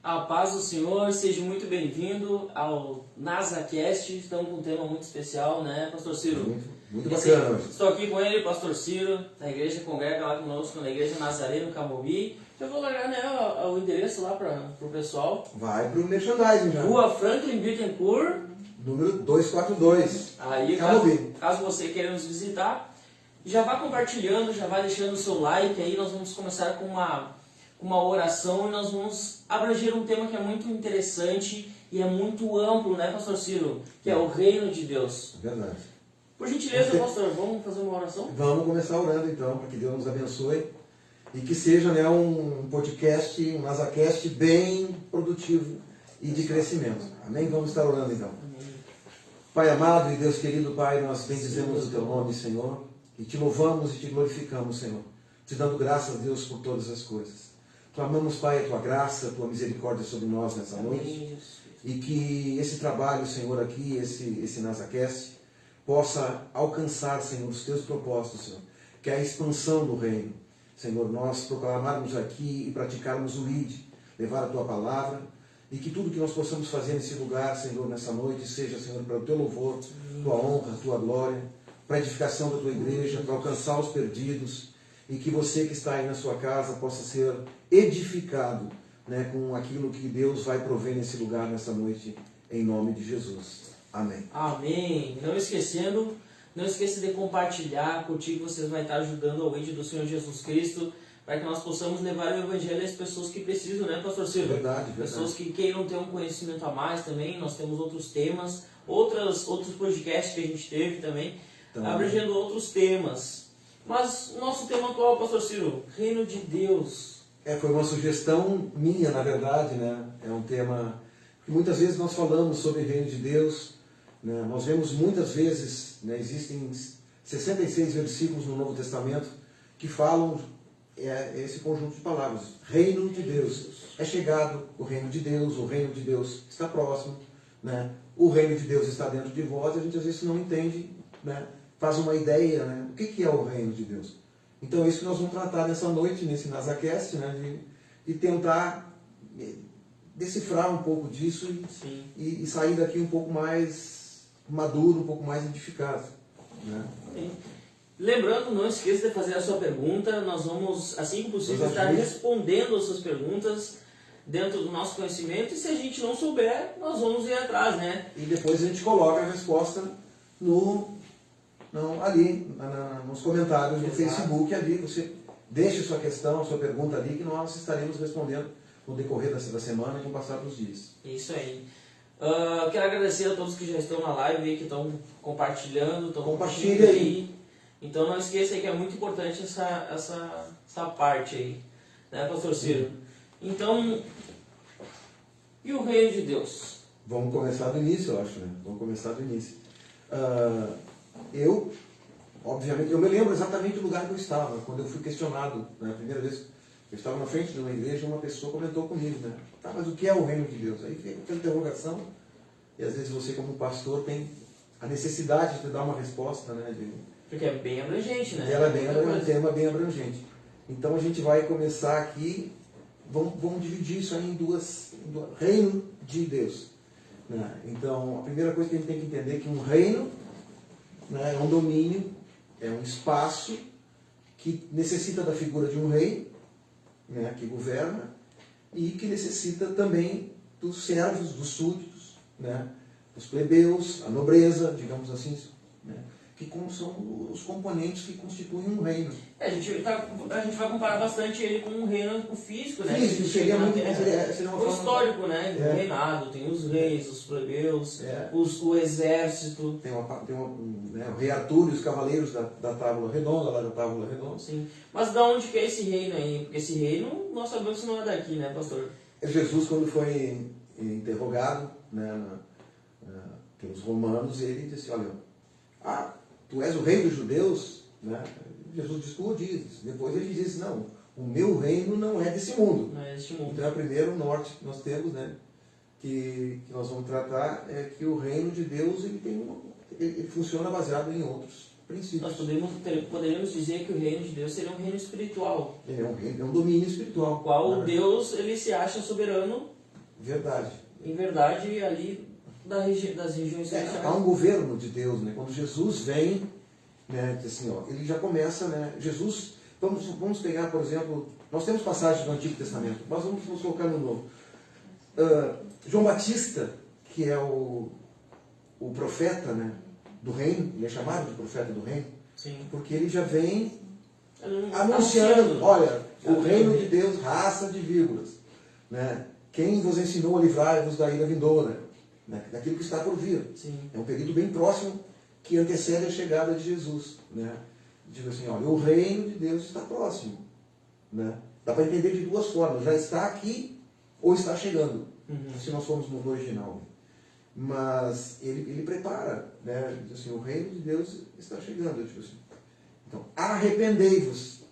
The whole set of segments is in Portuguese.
A paz do Senhor, seja muito bem-vindo ao NasaCast. Estamos com um tema muito especial, né, Pastor Ciro? Muito bacana. Estou aqui com ele, Pastor Ciro, da igreja congrega lá conosco, na igreja Nazareno, Camobi. Eu vou largar, né, o endereço lá para o pessoal. Vai pro merchandising já. Rua Franklin Bittencourt, número 242. Aí, caso você queira nos visitar, já vá compartilhando, já vá deixando o seu like. Aí nós vamos começar com uma oração e nós vamos abranger um tema que é muito interessante e é muito amplo, né, Pastor Ciro? Que é o reino de Deus. Verdade. Por gentileza, pastor, vamos fazer uma oração? Vamos começar orando então, para que Deus nos abençoe e que seja, né, um podcast, um NasaCast bem produtivo e de crescimento. Amém? Vamos estar orando então. Amém. Pai amado e Deus querido, Pai, nós bendizemos o Teu nome, Senhor, e Te louvamos e Te glorificamos, Senhor, Te dando graças a Deus por todas as coisas. Clamamos, Pai, a Tua graça, a Tua misericórdia sobre nós nessa noite. E que esse trabalho, Senhor, aqui, esse NasaCast, possa alcançar, Senhor, os Teus propósitos, Senhor. Que é a expansão do reino. Senhor, nós proclamarmos aqui e praticarmos o ID, levar a Tua palavra. E que tudo que nós possamos fazer nesse lugar, Senhor, nessa noite, seja, Senhor, para o Teu louvor, Tua honra, Tua glória, para a edificação da Tua igreja, para alcançar os perdidos. E que você que está aí na sua casa possa ser edificado, né, com aquilo que Deus vai prover nesse lugar, nessa noite, em nome de Jesus. Amém. Amém. Não esqueça de compartilhar, curtir, que vocês vão estar ajudando ao vídeo do Senhor Jesus Cristo, para que nós possamos levar o Evangelho às pessoas que precisam, né, Pastor Silvio? Verdade. Pessoas que queiram ter um conhecimento a mais também. Nós temos outros temas, outros podcasts que a gente teve também, abrangendo outros temas. Mas o nosso tema atual, Pastor Ciro, Reino de Deus. Foi uma sugestão minha, na verdade, né? É um tema que muitas vezes nós falamos sobre o Reino de Deus, né? Nós vemos muitas vezes, né, existem 66 versículos no Novo Testamento que falam esse conjunto de palavras. Reino de Deus. É chegado o Reino de Deus, o Reino de Deus está próximo, né? O Reino de Deus está dentro de vós, e a gente às vezes não entende, né? Faz uma ideia, né? O que é o Reino de Deus? Então é isso que nós vamos tratar nessa noite, nesse NasaCast, né? De tentar decifrar um pouco disso e sair daqui um pouco mais maduro, um pouco mais edificado, né? Lembrando, não esqueça de fazer a sua pergunta. Nós vamos, assim que possível, estar respondendo as suas perguntas dentro do nosso conhecimento, e se a gente não souber, nós vamos ir atrás, né? E depois a gente coloca a resposta ali nos comentários do Facebook. Ali você deixe sua questão, sua pergunta ali, que nós estaremos respondendo no decorrer da semana e no passar dos dias. Isso aí. Quero agradecer a todos que já estão na live aí, que estão compartilhando, Compartilha aí. Então não esqueça aí que é muito importante essa parte aí, né, Pastor Ciro? Então, e o Reino de Deus? Vamos começar do início, eu acho, né? Vamos começar do início. Obviamente, eu me lembro exatamente do lugar que eu estava, quando eu fui questionado, né, a primeira vez. Eu estava na frente de uma igreja e uma pessoa comentou comigo, né? Tá, mas o que é o reino de Deus? Aí veio aquela interrogação, e às vezes você, como pastor, tem a necessidade de dar uma resposta, né? Porque é bem abrangente, né? Ela é um tema bem abrangente. Então a gente vai começar aqui, vamos dividir isso aí em duas reino de Deus, né? Então a primeira coisa que a gente tem que entender é que um reino, né, é um domínio, é um espaço que necessita da figura de um rei, né, que governa, e que necessita também dos servos, dos súditos, né, dos plebeus, a nobreza, digamos assim, né, que são os componentes que constituem um reino. A gente vai comparar bastante ele com um reino físico, né? Físico, seria uma o histórico, né? O reinado, tem os reis, os plebeus, o exército. Tem o rei Arthur e os cavaleiros da Tábua Redonda, lá da Tábua Redonda. Sim. Mas de onde que é esse reino aí? Porque esse reino, nós sabemos que não é daqui, né, pastor? Jesus, quando foi interrogado, né, pelos romanos, ele disse, olha, tu és o rei dos judeus, né? Jesus disse, tu dizes. Depois ele disse, não, o meu reino não é desse mundo. Não é desse mundo. Então é o primeiro norte que nós temos, né, que nós vamos tratar, é que o reino de Deus ele funciona baseado em outros princípios. Nós poderíamos dizer que o reino de Deus seria um reino espiritual. É um domínio espiritual. Qual Deus ele se acha soberano Verdade. Em verdade, ali das regiões celestiais. Há um governo de Deus, né? Quando Jesus vem, né, assim, ó, ele já começa, né? Jesus, vamos pegar, por exemplo, nós temos passagens do Antigo Testamento, mas vamos colocar no Novo. João Batista, que é o profeta, né, do reino, ele é chamado de profeta do reino, Sim. porque ele já vem anunciando, olha, o reino de Deus, raça de víboras, né? Quem vos ensinou a livrar-vos da ira vindoura, né? Daquilo que está por vir. Sim. É um período bem próximo que antecede a chegada de Jesus, né? Digo assim, olha, o reino de Deus está próximo, né? Dá para entender de duas formas, já está aqui ou está chegando, se nós formos no original. Mas ele prepara, né? Diz assim, o reino de Deus está chegando, tipo assim. Então, arrependei-vos.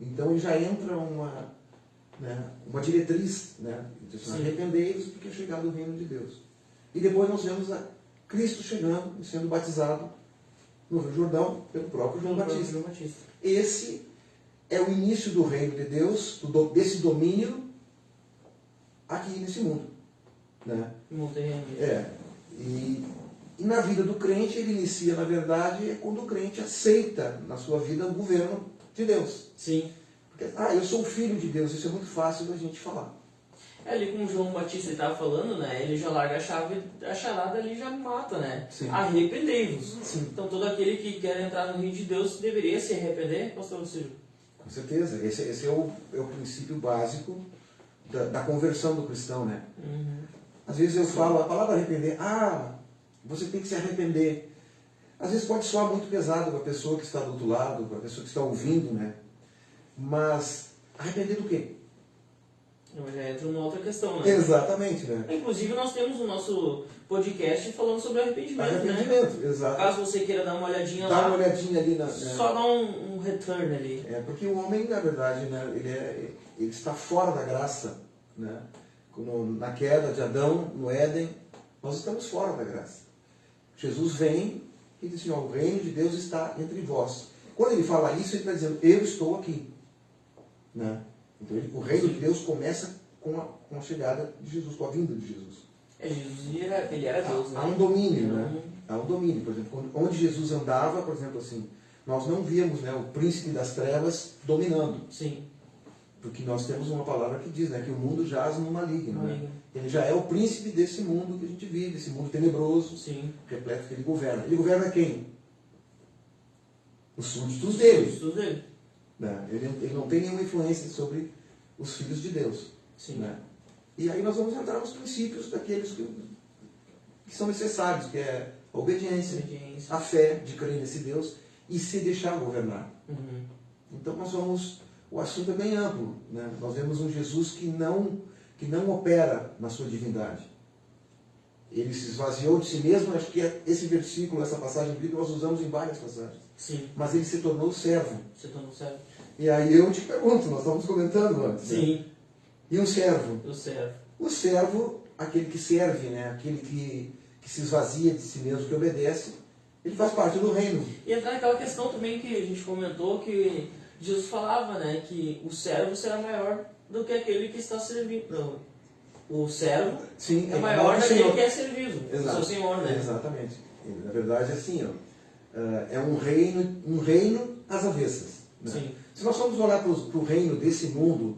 Então ele já entra uma diretriz, né? Diz assim, arrependei-vos porque é chegado o reino de Deus. E depois nós vemos a Cristo chegando e sendo batizado no Rio Jordão pelo próprio João Batista. Esse é o início do reino de Deus, desse domínio aqui nesse mundo, né? E na vida do crente, ele inicia, na verdade, quando o crente aceita na sua vida o governo de Deus. Sim. Porque, eu sou o filho de Deus, isso é muito fácil da gente falar. Ali como o João Batista estava falando, né? Ele já larga a charada ali já mata, né? Arrependei-vos. Então todo aquele que quer entrar no reino de Deus deveria se arrepender, pastor Lucílio? Com certeza. Esse é o princípio básico da conversão do cristão, né? Às vezes eu falo a palavra arrepender, você tem que se arrepender. Às vezes pode soar muito pesado para a pessoa que está do outro lado, para a pessoa que está ouvindo, né? Mas arrepender do quê? Já entra numa outra questão, né? Exatamente, né? Inclusive nós temos o nosso podcast falando sobre arrependimento, né? Exato. Caso você queira dar uma olhadinha lá. Dá uma olhadinha ali. Só dá um return ali. Porque o homem, na verdade, né, ele está fora da graça, né? Na queda de Adão, no Éden, nós estamos fora da graça. Jesus vem e diz assim, o reino de Deus está entre vós. Quando ele fala isso, ele está dizendo, eu estou aqui. Né? Então o reino de Deus começa com a chegada de Jesus, com a vinda de Jesus. Jesus ele era Deus, né? Há um domínio, né? Há um domínio. Por exemplo, onde Jesus andava, por exemplo, assim, nós não víamos, né, o príncipe das trevas dominando. Sim. Porque nós temos uma palavra que diz, né, que o mundo jaz no maligno. Né? Ele já é o príncipe desse mundo que a gente vive, desse mundo tenebroso, repleto que ele governa. Ele governa quem? Os súditos dele. Né? Ele não tem nenhuma influência sobre os filhos de Deus. Né? E aí nós vamos entrar nos princípios daqueles que são necessários, que é a obediência, a fé de crer nesse Deus e se deixar governar. Então nós vamos... O assunto é bem amplo, né? Nós vemos um Jesus que não opera na sua divindade. Ele se esvaziou de si mesmo, acho que esse versículo, essa passagem bíblica, nós usamos em várias passagens. Mas ele se tornou servo. E aí eu te pergunto, nós estamos comentando antes. Né? E um servo? O servo, aquele que serve, né? Aquele que se esvazia de si mesmo, que obedece, ele faz parte do reino. E entrar naquela questão também que a gente comentou, que Jesus falava, né, que o servo será maior do que aquele que está servindo. Não, o servo é maior daquele que é servido. O seu senhor, né? Exatamente. Na verdade, assim, é um reino às avessas. Né? Se nós formos olhar para o reino desse mundo,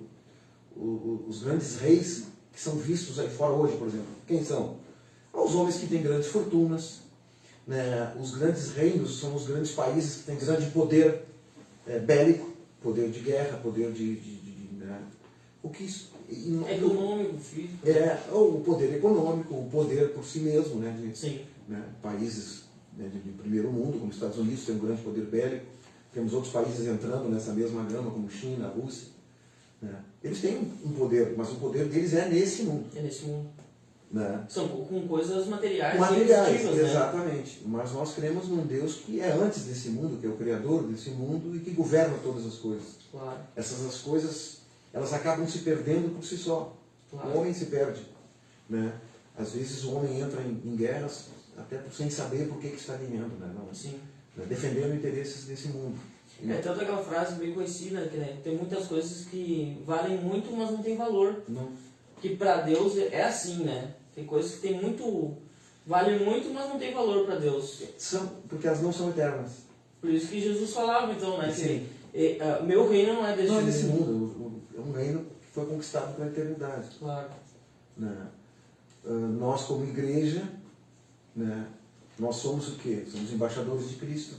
os grandes reis que são vistos aí fora hoje, por exemplo, quem são? Os homens que têm grandes fortunas, né? Os grandes reinos são os grandes países que têm grande poder bélico, poder de guerra, poder né? O que isso, econômico, físico. O poder econômico, o poder por si mesmo, né? Né? Países, né, de primeiro mundo, como os Estados Unidos, têm um grande poder bélico. Temos outros países entrando nessa mesma gama, como China, Rússia. Né? Eles têm um poder, mas o poder deles é nesse mundo. Né? São com coisas materiais. Exatamente. Né? Mas nós cremos num Deus que é antes desse mundo, que é o Criador desse mundo e que governa todas as coisas. Essas coisas, elas acabam se perdendo por si só. O homem se perde. Né? Às vezes o homem entra em guerras até sem saber por que está ganhando. Né? Não, defendendo interesses desse mundo. Tanto aquela frase bem conhecida, que, né, tem muitas coisas que valem muito, mas não tem valor. que para Deus é assim, né? Tem coisas que tem muito, vale muito, mas não tem valor para Deus. Porque elas não são eternas. Por isso que Jesus falava, então, né? Sim. Que meu reino não é desse Não é mundo. desse mundo, é um reino que foi conquistado pela eternidade. Claro. Né? Nós como igreja, né? Nós somos o quê? Somos embaixadores de Cristo.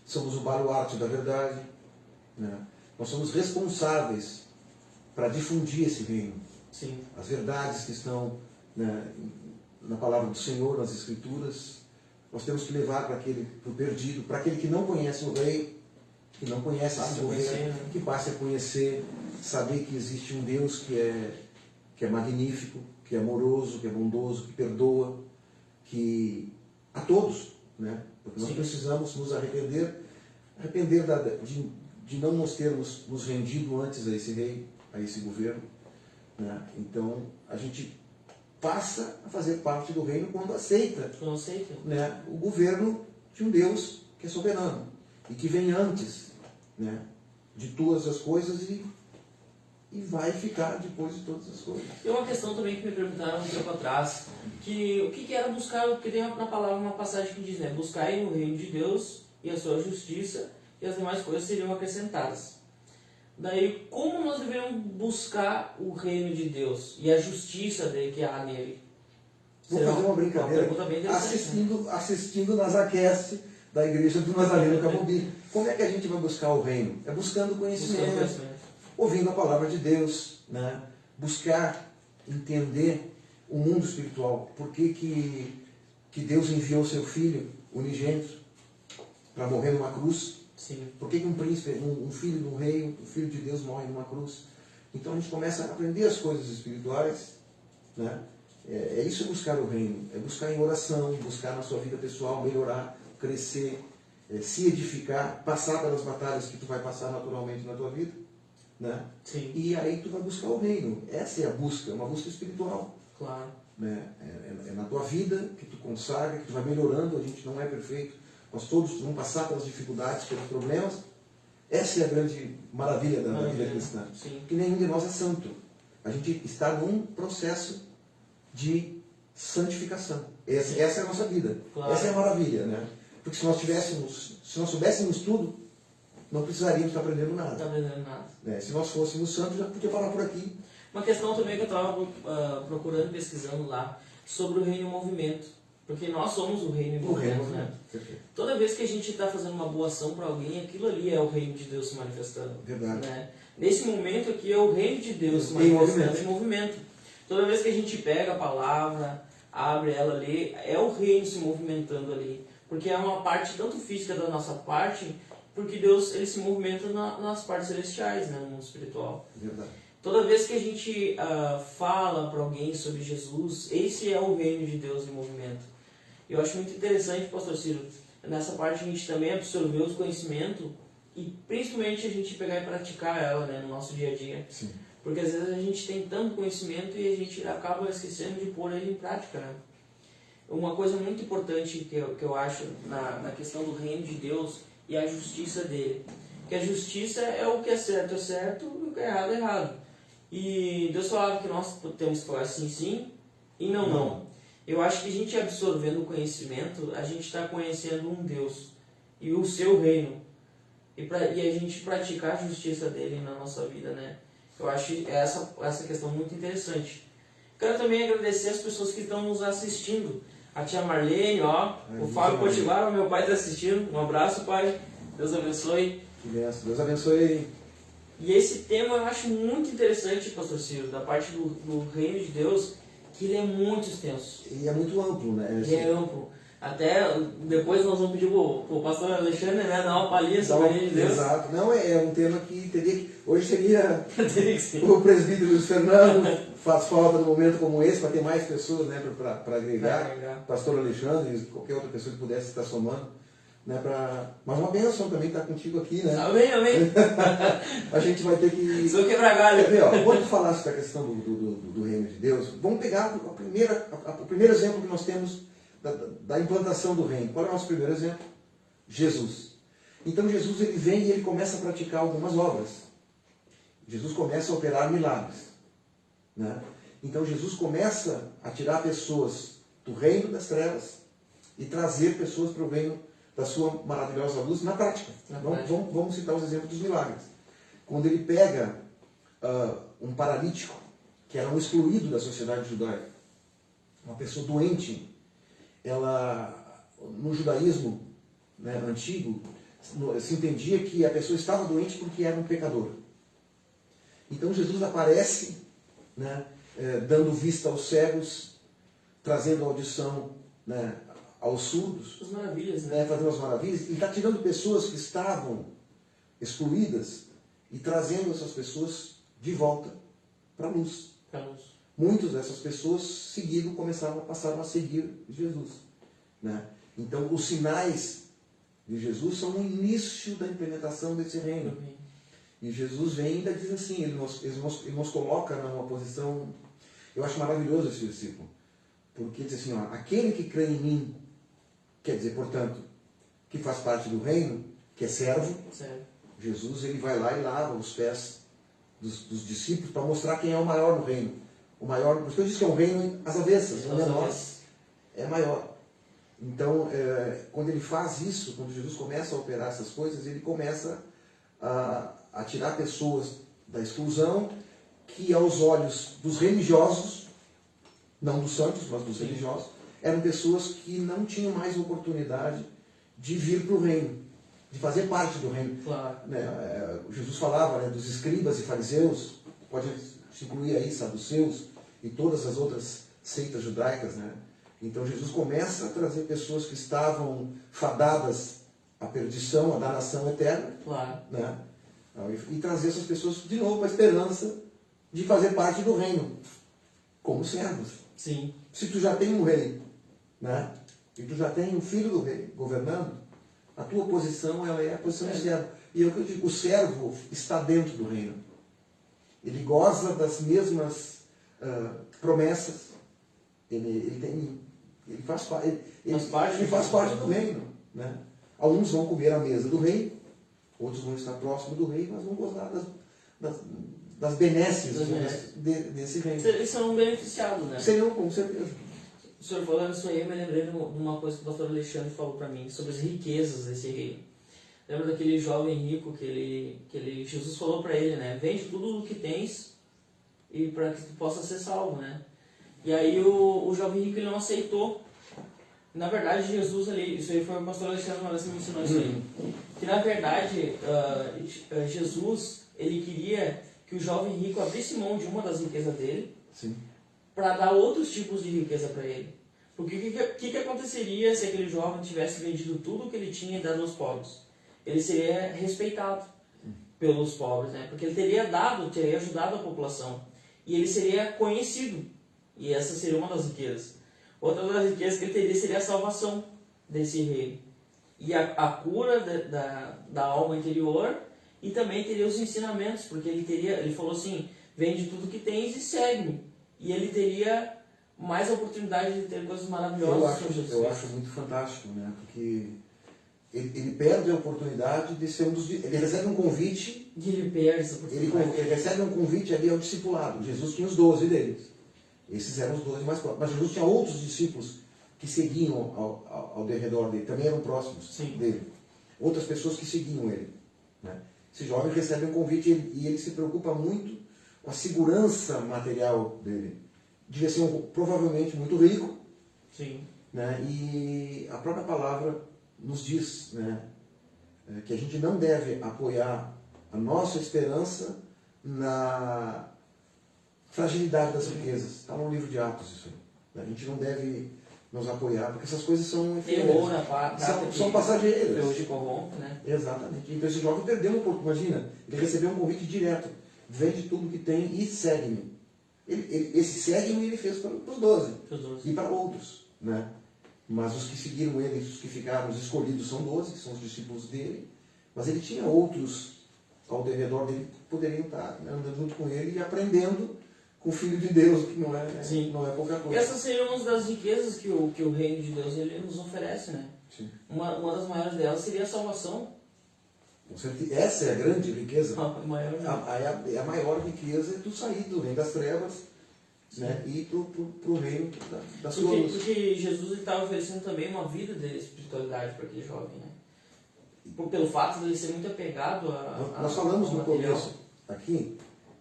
Somos o baluarte da verdade. Né? Nós somos responsáveis para difundir esse reino. Sim. As verdades que estão, né, na palavra do Senhor, nas Escrituras, nós temos que levar para o perdido, para aquele que não conhece o Rei, que não conhece esse governo, que passe a conhecer, saber que existe um Deus que é magnífico, que é amoroso, que é bondoso, que perdoa, que a todos, né? Porque nós precisamos nos arrepender de não nos termos nos rendido antes a esse rei, a esse governo. Né? Então, a gente passa a fazer parte do reino quando aceita, né, o governo de um Deus que é soberano e que vem antes, né, de todas as coisas e vai ficar depois de todas as coisas. Tem uma questão também que me perguntaram um tempo atrás, que o que era buscar, porque tem na palavra uma passagem que diz, né, buscai o reino de Deus e a sua justiça e as demais coisas seriam acrescentadas. Daí, como nós devemos buscar o reino de Deus e a justiça dele que há nele? Vou fazer uma brincadeira assistindo Nazacast da igreja do Nazareno Camobi. Como é que a gente vai buscar o reino? É buscando conhecimento, ouvindo a palavra de Deus, né? Buscar entender o mundo espiritual. Por que Deus enviou seu Filho unigênito para morrer numa cruz? Sim. Por que um príncipe, um filho do rei, um filho de Deus morre numa cruz? Então a gente começa a aprender as coisas espirituais, né? É isso buscar o reino, é buscar em oração, buscar na sua vida pessoal, melhorar, crescer, se edificar, passar pelas batalhas que tu vai passar naturalmente na tua vida, né? Sim. E aí tu vai buscar o reino. Essa é a busca, uma busca espiritual. Claro. Né? É na tua vida que tu consagra, que tu vai melhorando, a gente não é perfeito. Nós todos vamos passar pelas dificuldades, pelos problemas. Essa é a grande maravilha da vida cristã. Sim. Que nenhum de nós é santo. A gente está num processo de santificação. Essa é a nossa vida. Claro. Essa é a maravilha, né? Porque se nós soubéssemos tudo, não precisaríamos estar aprendendo nada. Não aprendendo nada. Né? Se nós fôssemos santos, já podia parar por aqui. Uma questão também que eu estava procurando, pesquisando lá, sobre o reino em movimento. Porque nós somos o reino em movimento, né? Toda vez que a gente está fazendo uma boa ação para alguém, aquilo ali é o reino de Deus se manifestando. Verdade. Né? Nesse momento aqui é o reino de Deus se manifestando em movimento. Toda vez que a gente pega a palavra, abre ela ali, é o reino se movimentando ali. Porque é uma parte tanto física da nossa parte, porque Deus ele se movimenta nas partes celestiais, né? No mundo espiritual. Verdade. Toda vez que a gente fala para alguém sobre Jesus, esse é o reino de Deus em movimento. Eu acho muito interessante, pastor Ciro, nessa parte a gente também absorver os conhecimentos e principalmente a gente pegar e praticar ela, né, no nosso dia a dia. Sim. Porque às vezes a gente tem tanto conhecimento e a gente acaba esquecendo de pôr ele em prática, né? Uma coisa muito importante que eu acho na questão do reino de Deus e a justiça dele. Que a justiça é o que é certo e o que é errado. E Deus falava que nós temos que falar sim, sim e não, não. Eu acho que a gente absorvendo o conhecimento, a gente está conhecendo um Deus e o seu reino. E a gente praticar a justiça dele na nossa vida, né? Eu acho essa questão muito interessante. Quero também agradecer as pessoas que estão nos assistindo. A tia Marlene, o Fábio Potivar, o meu pai está assistindo. Um abraço, pai. Deus abençoe. Deus abençoe. E esse tema eu acho muito interessante, pastor Ciro, da parte do reino de Deus, que ele é muito extenso. E é muito amplo, né? Ele é amplo. Até depois nós vamos pedir pro pastor Alexandre, né, dar uma palhinha sobre o reino de Deus. Exato. Não, é um tema que teria que... Hoje seria teria que ser. O presbítero Luiz Fernando faz falta num momento como esse, para ter mais pessoas, né, para agregar. Pastor Alexandre e qualquer outra pessoa que pudesse estar somando. Né, mas uma bênção também estar contigo aqui, né? Amém, amém. A gente vai ter que... Sou quebrar galho. Quando falasse da questão do reino de Deus, vamos pegar o primeiro exemplo que nós temos da implantação do reino. Qual é o nosso primeiro exemplo? Jesus. Então Jesus ele vem e ele começa a praticar algumas obras. Jesus começa a operar milagres. Né? Então Jesus começa a tirar pessoas do reino das trevas e trazer pessoas para o reino da sua maravilhosa luz na prática. Vamos citar os exemplos dos milagres. Quando ele pega um paralítico, que era um excluído da sociedade judaica, uma pessoa doente, no judaísmo, né, antigo, se entendia que a pessoa estava doente porque era um pecador. Então Jesus aparece, né, dando vista aos cegos, trazendo audição, né, aos surdos, as maravilhas, né? Fazendo as maravilhas, e está tirando pessoas que estavam excluídas e trazendo essas pessoas de volta para a luz. Muitas dessas pessoas passaram a seguir Jesus, né? Então os sinais de Jesus são o início da implementação desse reino. E Jesus vem e ainda diz assim, ele nos coloca numa posição, eu acho maravilhoso esse versículo, porque diz assim, aquele que crê em mim, quer dizer, portanto, que faz parte do reino, que é servo, Jesus ele vai lá e lava os pés dos discípulos para mostrar quem é o maior no reino. O maior, por isso que eu disse que é um reino às avessas, o menor é maior. Então, quando ele faz isso, quando Jesus começa a operar essas coisas, ele começa a tirar pessoas da exclusão, que aos olhos dos religiosos, não dos santos, mas dos religiosos, eram pessoas que não tinham mais oportunidade de vir para o reino, de fazer parte do reino. Claro. Jesus falava, dos escribas e fariseus, pode se incluir aí saduceus e todas as outras seitas judaicas, né? Então Jesus começa a trazer pessoas que estavam fadadas à perdição, à danação eterna, né? E trazer essas pessoas de novo para a esperança de fazer parte do reino, como servos. Sim. Se tu já tem um rei, né? E tu já tem um filho do rei governando, a tua posição ela é a posição de servo. E é o que eu digo, o servo está dentro do reino. Ele goza das mesmas promessas. Ele faz parte do reino, né? Alguns vão comer à mesa do rei, outros vão estar próximo do rei, mas vão gozar das benesses desse reino. Eles serão beneficiados, né? Seriam, com certeza. O senhor falando isso aí, eu me lembrei de uma coisa que o pastor Alexandre falou para mim, sobre as riquezas desse reino. Lembra daquele jovem rico que Jesus falou para ele, né? Vende tudo o que tens e para que tu possa ser salvo, né? E aí o jovem rico ele não aceitou. Na verdade, Jesus ali, isso aí foi o pastor Alexandre uma vez que me ensinou isso aí. Que na verdade, Jesus, ele queria que o jovem rico abrisse mão de uma das riquezas dele para dar outros tipos de riqueza para ele. Porque o que aconteceria se aquele jovem tivesse vendido tudo o que ele tinha e dado aos pobres? Ele seria respeitado pelos pobres, né? Porque ele teria ajudado a população. E ele seria conhecido. E essa seria uma das riquezas. Outra das riquezas que ele teria seria a salvação desse reino. E a cura da alma interior, e também teria os ensinamentos, porque ele falou assim, vende tudo que tens e segue-me. E ele teria mais oportunidade de ter coisas maravilhosas. Eu acho muito fantástico, né? Porque ele perde a oportunidade de ser um dos... Ele recebe um convite... Ele perde essa oportunidade. Ele recebe um convite ali ao discipulado. Jesus tinha os 12 deles. Esses eram os 12 mais próximos. Mas Jesus tinha outros discípulos que seguiam ao derredor dele. Também eram próximos dele. Outras pessoas que seguiam ele, né? Esse jovem recebe um convite e ele se preocupa muito com a segurança material dele. Devia ser provavelmente muito rico. Né? E a própria palavra nos diz, né, que a gente não deve apoiar a nossa esperança na fragilidade das riquezas. Está no livro de Atos isso aí. A gente não deve nos apoiar, porque essas coisas são efêmeras, são passageiras. Hoje corrompe, né? Exatamente. Então esse jovem perdeu um pouco. Imagina, ele recebeu um convite direto. Vende tudo que tem e segue-me. Esse segue-me ele fez para os 12 e para outros, né? Mas os que seguiram ele, os que ficaram, os escolhidos são 12, que são os discípulos dele. Mas ele tinha outros ao redor dele que poderiam estar, né, andando junto com ele e aprendendo com o Filho de Deus, que não é pouca coisa. E essas seriam uma das riquezas que o reino de Deus ele nos oferece, né? Uma das maiores delas seria a salvação. Essa é a grande riqueza. A maior a maior riqueza é tu sair do reino das trevas né? E para o reino da sua Porque, luz. porque Jesus estava oferecendo também uma vida de espiritualidade para aquele jovem, né? Pelo fato de ele ser muito apegado a Nós falamos ao no material. começo aqui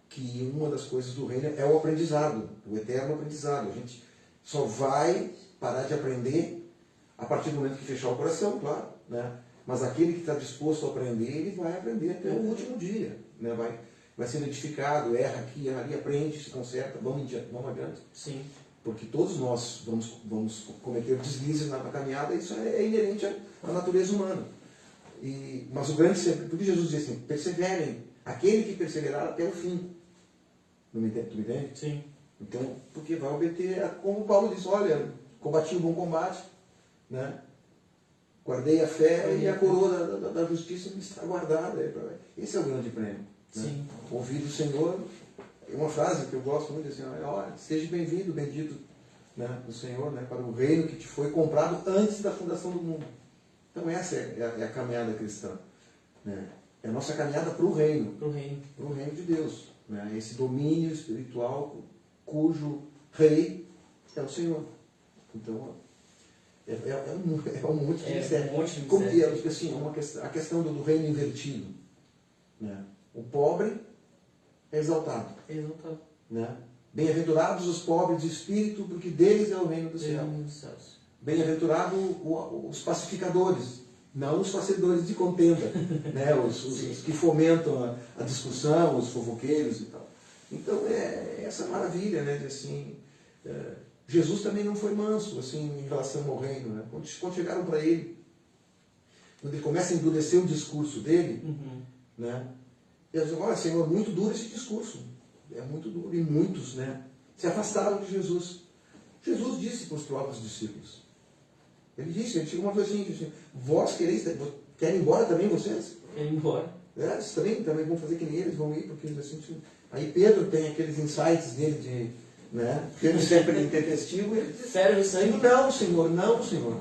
que uma das coisas do reino é o aprendizado, o eterno aprendizado. A gente só vai parar de aprender a partir do momento que fechar o coração, claro, né? Mas aquele que está disposto a aprender, ele vai aprender até o último dia, né? Vai sendo edificado, erra aqui, erra ali, aprende, se conserta, vamos adiante. Sim. Porque todos nós vamos cometer deslizes na caminhada, isso é inerente à natureza humana. Mas o grande segredo, porque Jesus diz assim, perseverem, aquele que perseverar até o fim. Não me entende? Tu me entende? Sim. Então, porque vai obter, como Paulo diz, olha, combati o bom combate, né? Guardei a fé e a coroa da justiça me está guardada. Esse é o grande prêmio. Né? Sim. Ouvir do Senhor, é uma frase que eu gosto muito, assim, olha, seja bem-vindo, bendito, né, do Senhor, né, para o reino que te foi comprado antes da fundação do mundo. Então essa é a caminhada cristã. Né? É a nossa caminhada para o reino. Para o reino. Para o reino de Deus. Né? Esse domínio espiritual cujo rei é o Senhor. Então, é um monte de mistério. Um monte de Como mistério. que assim, a questão do reino invertido. Né? O pobre é exaltado. Exaltado. Né? Bem-aventurados os pobres de espírito, porque deles é o reino dos céus. Reino dos céus. Bem-aventurados os pacificadores, não os fazedores de contenda, né? os que fomentam a discussão, os fofoqueiros e tal. Então é essa maravilha, né? De, assim, Jesus também não foi manso assim, em relação ao reino. Né? Quando chegaram para ele, quando ele começa a endurecer o discurso dele, né? Ele diz, olha, Senhor, muito duro esse discurso. É muito duro. E muitos, né, se afastaram de Jesus. Jesus disse para os próprios discípulos. Ele chegou uma coisa assim, vós querem ir embora também, vocês? Querem ir embora. Vocês também vão fazer que nem eles, vão ir, porque assim, aí Pedro tem aqueles insights dele de, né, Pedro sempre intempestivo, ele diz, Sério, sangue? não, Senhor.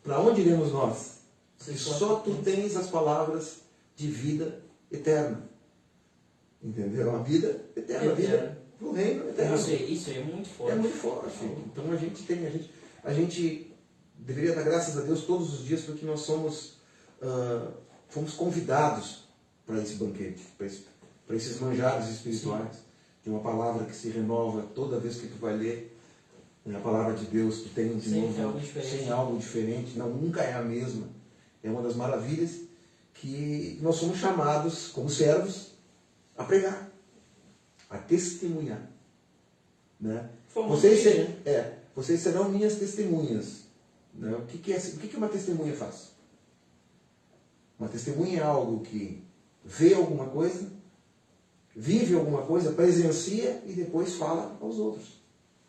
Para onde iremos nós? Se só tu tens as palavras de vida eterna. Entendeu? A vida eterna, a vida do reino eterno. Isso aí é muito forte. É muito forte. Então a gente deveria dar graças a Deus todos os dias porque nós fomos convidados para esse banquete, para esses manjares espirituais. Tem uma palavra que se renova toda vez que tu vai ler, né, a palavra de Deus, tu tem de novo sem algo diferente, não, nunca é a mesma. É uma das maravilhas que nós somos chamados como servos a pregar, a testemunhar. Né? Vocês serão minhas testemunhas. Né? O que uma testemunha faz? Uma testemunha é algo que vê alguma coisa, vive alguma coisa, presencia e depois fala aos outros.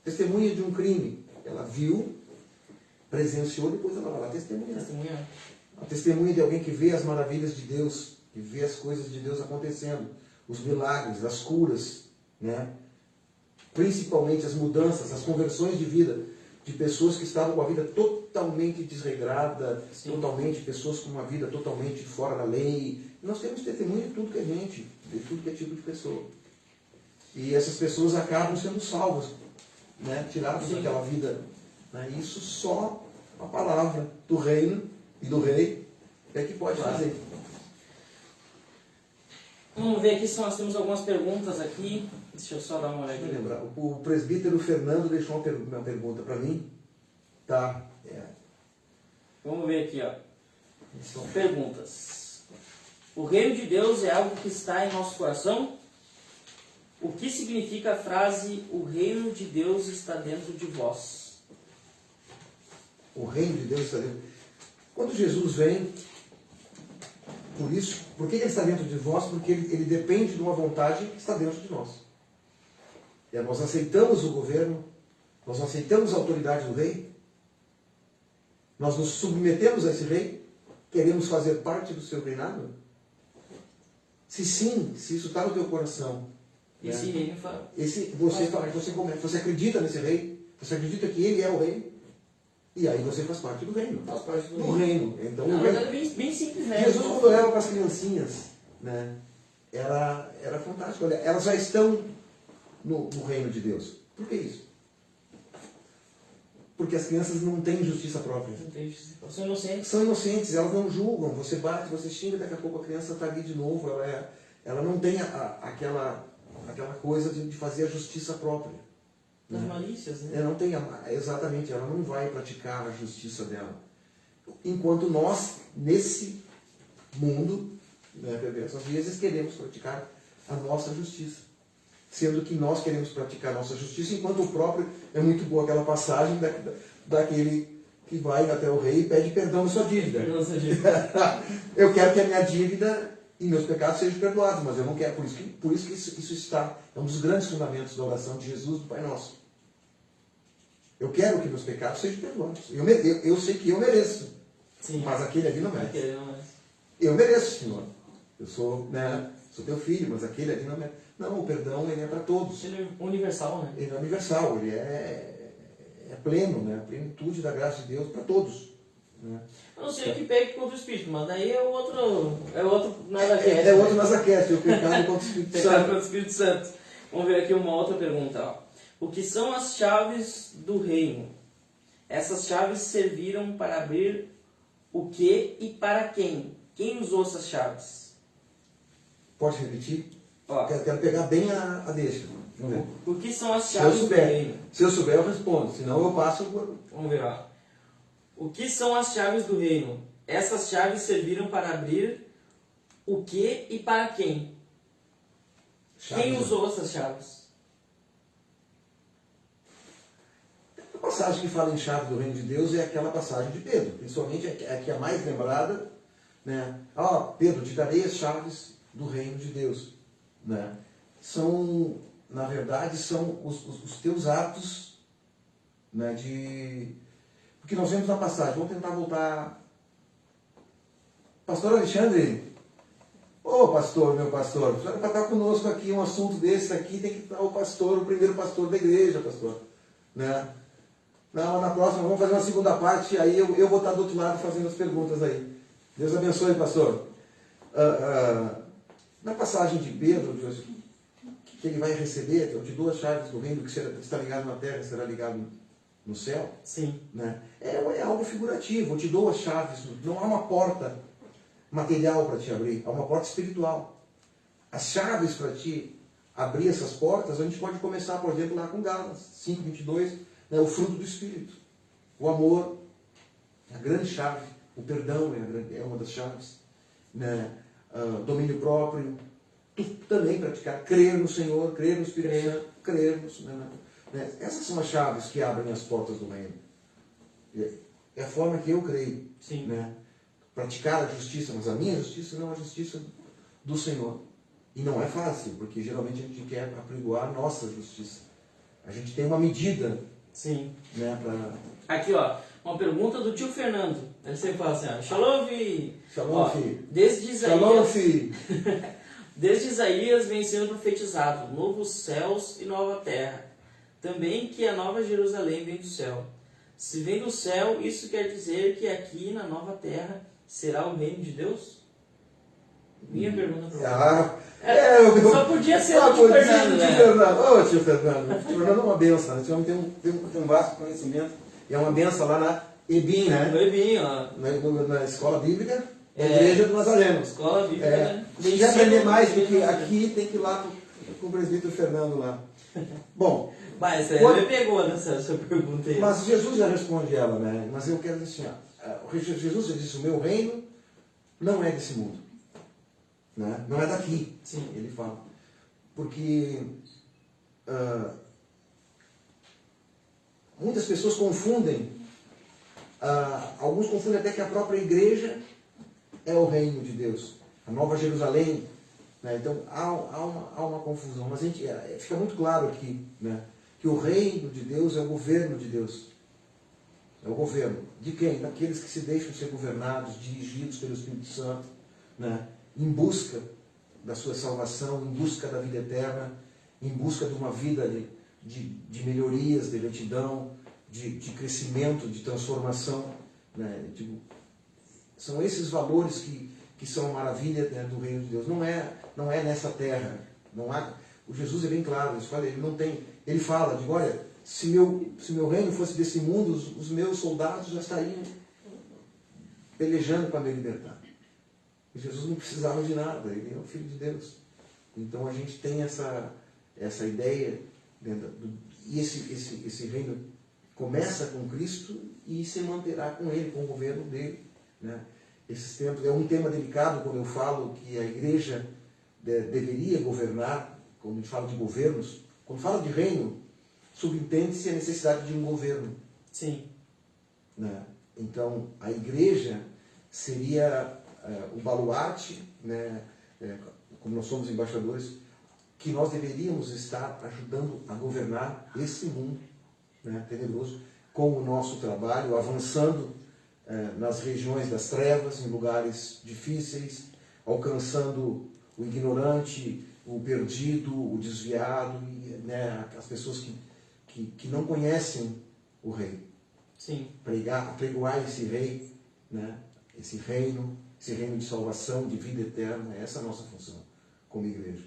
Testemunha de um crime. Ela viu, presenciou, depois ela vai lá testemunhar. A testemunha de alguém que vê as maravilhas de Deus, que vê as coisas de Deus acontecendo, os milagres, as curas, né? Principalmente as mudanças, as conversões de vida de pessoas que estavam com a vida totalmente desregrada, totalmente, pessoas com uma vida totalmente fora da lei. Nós temos testemunho de tudo que é gente, de tudo que é tipo de pessoa. E essas pessoas acabam sendo salvas, né? Tiradas daquela vida. Né? Isso só a palavra do reino e do rei é que pode fazer. Vamos ver aqui se nós temos algumas perguntas aqui. Deixa eu só dar uma olhadinha. Deixa eu lembrar. O presbítero Fernando deixou uma pergunta para mim. Tá. Vamos ver aqui, ó. São perguntas. O reino de Deus é algo que está em nosso coração? O que significa a frase o reino de Deus está dentro de vós? O reino de Deus está dentro. Quando Jesus vem, por que ele está dentro de vós? Porque ele depende de uma vontade que está dentro de nós. Nós aceitamos o governo, nós aceitamos a autoridade do rei, nós nos submetemos a esse rei, queremos fazer parte do seu reinado? Se sim, se isso está no teu coração, esse né? reino fala. Você acredita nesse rei, você acredita que ele é o rei, e aí você faz parte do reino. Faz parte do reino. Então, na verdade é bem simples, né? Jesus, quando olhava para as criancinhas, né, era fantástico. Olha, elas já estão no reino de Deus. Por que isso? Porque as crianças não têm justiça própria. Não tem justiça. São inocentes. São inocentes, elas não julgam. Você bate, você xinga, daqui a pouco a criança está ali de novo. Ela não tem aquela coisa de fazer a justiça própria. Das malícias, né? Ela não tem, exatamente, ela não vai praticar a justiça dela. Enquanto nós, nesse mundo, né, perverso, às vezes queremos praticar a nossa justiça. Sendo que nós queremos praticar a nossa justiça, enquanto o próprio, é muito boa aquela passagem daquele que vai até o rei e pede perdão da sua dívida. Eu quero que a minha dívida e meus pecados sejam perdoados, mas eu não quero. Por isso que isso está, é um dos grandes fundamentos da oração de Jesus, do Pai Nosso. Eu quero que meus pecados sejam perdoados. Eu sei que eu mereço. Sim. Mas aquele ali não merece. Aquele não merece. Eu mereço, Senhor. Eu sou, sou teu filho, mas aquele ali não merece. Não, o perdão ele é para todos. Ele é universal, né? Ele é universal, ele é pleno, né? A plenitude da graça de Deus para todos. Né? Eu não sei o que pegue contra o Espírito, mas daí é outro Nazaquete. É outro Nazaquete, o pecado contra o Espírito Pecado Santo. contra o Espírito Santo. Vamos ver aqui uma outra pergunta. Ó. O que são as chaves do reino? Essas chaves serviram para abrir o que e para quem? Quem usou essas chaves? Pode repetir? Ó, Quero pegar bem a deixa. Vamos ver. o que são as Se eu chaves do reino? souber, eu respondo. Senão eu passo por... Vamos ver, ó. O que são as chaves do reino? Essas chaves serviram para abrir o que e para quem? Quem usou essas chaves? A passagem que fala em chave do reino de Deus é aquela passagem de Pedro. Principalmente é que é a mais lembrada. Né? Pedro, te darei as chaves do reino de Deus. Né? Na verdade, são os teus atos, né, porque nós vemos na passagem. Vamos tentar voltar. Pastor Alexandre, pastor, meu pastor, para estar conosco aqui, um assunto desse aqui, tem que estar o pastor, o primeiro pastor da igreja, pastor. Né? Na próxima, vamos fazer uma segunda parte, aí eu vou estar do outro lado fazendo as perguntas aí. Deus abençoe, pastor. Na passagem de Pedro, que ele vai receber, eu te dou as chaves do reino, que está ligado na terra, será ligado no céu. Sim. Né? É algo figurativo, eu te dou as chaves, não há uma porta material para te abrir, há uma porta espiritual. As chaves para te abrir essas portas, a gente pode começar, por exemplo, lá com Gálatas 5:22, né? O fruto do Espírito, o amor, a grande chave, o perdão é uma das chaves, né? Domínio próprio, também praticar, crer no Senhor, crer no Espírito Santo, crer né? Essas são as chaves que abrem as portas do reino. É a forma que eu creio. Sim. Né? Praticar a justiça, mas a minha justiça não é a justiça do Senhor. E não é fácil, porque geralmente a gente quer apregoar a nossa justiça. A gente tem uma medida. Sim. Né, Aqui, ó, uma pergunta do tio Fernando. Ele sempre fala assim, ó, Shalom, filho. Shalom, filho. Desde Isaías, Shalom, filho. Desde Isaías vem sendo profetizado novos céus e nova terra. Também que a nova Jerusalém vem do céu. Se vem do céu, isso quer dizer que aqui na nova terra será o reino de Deus? Minha pergunta para você. Só podia ser o tio Fernando, né? Tio Fernando. O tio Fernando é uma benção, né? Esse homem tem um vasto conhecimento. E é uma benção lá na EBIM, né? No EBIM, ó. Na Escola Bíblica, Igreja do Nazareno. Escola Bíblica, né? Se quiser aprender mais do que aqui, tem que ir lá com o presbítero Fernando lá. Bom... Mas ele pegou nessa pergunta aí. Mas Jesus já responde ela, né? Mas eu quero dizer assim, Jesus já disse, o meu reino não é desse mundo. Né? Não é daqui. Sim. Ele fala. Porque muitas pessoas confundem, alguns confundem até que a própria igreja é o reino de Deus. A Nova Jerusalém. Né? Então há uma confusão. Mas fica muito claro aqui, né? Que o reino de Deus é o governo de Deus. É o governo. De quem? Daqueles que se deixam ser governados, dirigidos pelo Espírito Santo, né? Em busca da sua salvação, em busca da vida eterna, em busca de uma vida de melhorias, de retidão, de crescimento, de transformação. Né? São esses valores que são a maravilha, né, do reino de Deus. Não é nessa terra. Não há... O Jesus é bem claro, ele fala, digo, olha, se meu reino fosse desse mundo, os meus soldados já estariam pelejando para me libertar. E Jesus não precisava de nada, ele é o Filho de Deus. Então a gente tem essa ideia, e esse reino começa com Cristo e se manterá com ele, com o governo dele. Né? Esses tempos, é um tema delicado quando eu falo que a igreja deveria governar, quando a gente fala de governos, quando fala de reino, subentende-se a necessidade de um governo. Sim. Né? Então, a igreja seria o baluarte, né? Como nós somos embaixadores, que nós deveríamos estar ajudando a governar esse mundo, né, tenebroso, com o nosso trabalho, avançando nas regiões das trevas, em lugares difíceis, alcançando o ignorante, o perdido, o desviado, e, né, as pessoas que não conhecem o Rei. Sim. Apregoar esse Rei, né, esse reino de salvação, de vida eterna. Essa é a nossa função como igreja.